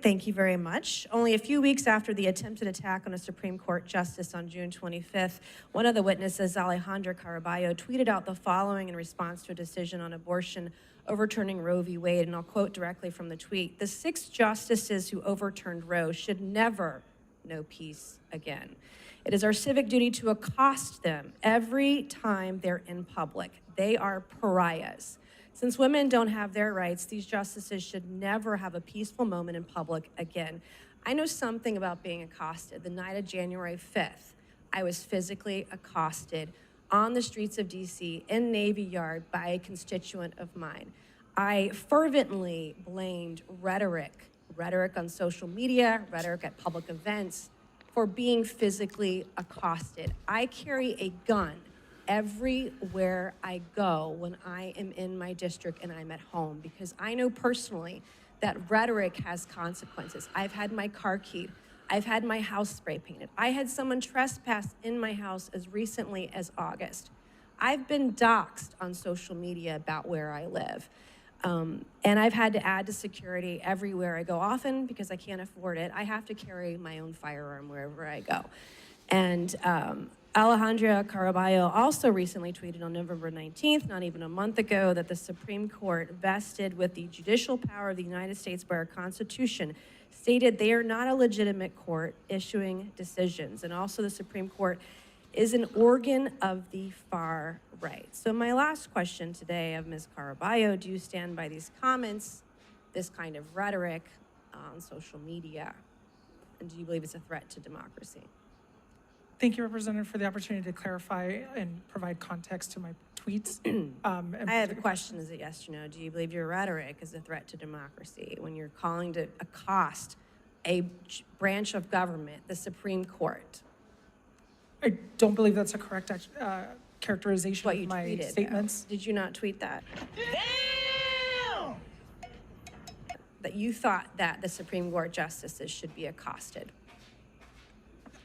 Thank you very much. Only a few weeks after the attempted attack on a Supreme Court justice on June 25th, one of the witnesses, Alejandra Caraballo, tweeted out the following in response to a decision on abortion overturning Roe v. Wade, and I'll quote directly from the tweet: "The 6 justices who overturned Roe should never know peace again. It is our civic duty to accost them every time they're in public. They are pariahs. Since women don't have their rights, these justices should never have a peaceful moment in public again." I know something about being accosted. The night of January 5th, I was physically accosted on the streets of DC in Navy Yard by a constituent of mine. I fervently blamed rhetoric on social media, rhetoric at public events, for being physically accosted. I carry a gun everywhere I go when I am in my district and I'm at home, because I know personally that rhetoric has consequences. I've had my car keyed. I've had my house spray painted. I had someone trespass in my house as recently as August. I've been doxxed on social media about where I live. And I've had to add to security everywhere I go. Often, because I can't afford it, I have to carry my own firearm wherever I go. And Alejandra Caraballo also recently tweeted on November 19th, not even a month ago, that the Supreme Court, vested with the judicial power of the United States by our Constitution, stated they are not a legitimate court issuing decisions. And also the Supreme Court is an organ of the far right. So my last question today of Ms. Caraballo: do you stand by these comments, this kind of rhetoric on social media? And do you believe it's a threat to democracy? Thank you, Representative, for the opportunity to clarify and provide context to my tweets. I have a question: is it yes or no? Do you believe your rhetoric is a threat to democracy when you're calling to accost a branch of government, the Supreme Court? I don't believe that's a correct characterization of my tweeted, statements. Though. Did you not tweet that? Damn! That you thought that the Supreme Court justices should be accosted.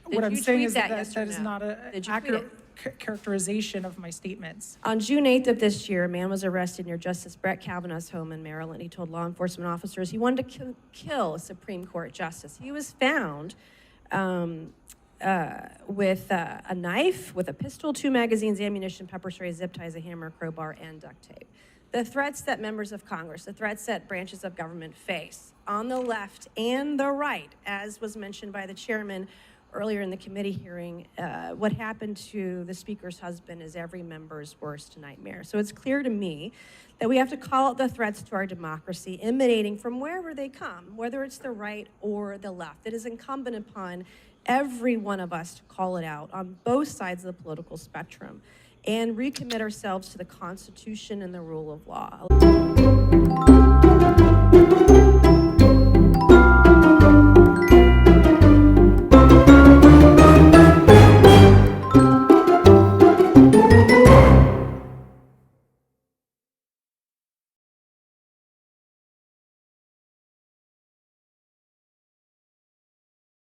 What I'm saying is that yes that is no? not an accurate characterization of my statements. On June 8th of this year, a man was arrested near Justice Brett Kavanaugh's home in Maryland. He told law enforcement officers he wanted to kill a Supreme Court justice. He was found with a knife, with a pistol, 2 magazines, ammunition, pepper spray, zip ties, a hammer, crowbar, and duct tape. The threats that members of Congress, the threats that branches of government face on the left and the right, as was mentioned by the chairman earlier in the committee hearing, what happened to the speaker's husband is every member's worst nightmare. So it's clear to me that we have to call out the threats to our democracy emanating from wherever they come, whether it's the right or the left. It is incumbent upon every one of us to call it out on both sides of the political spectrum and recommit ourselves to the Constitution and the rule of law.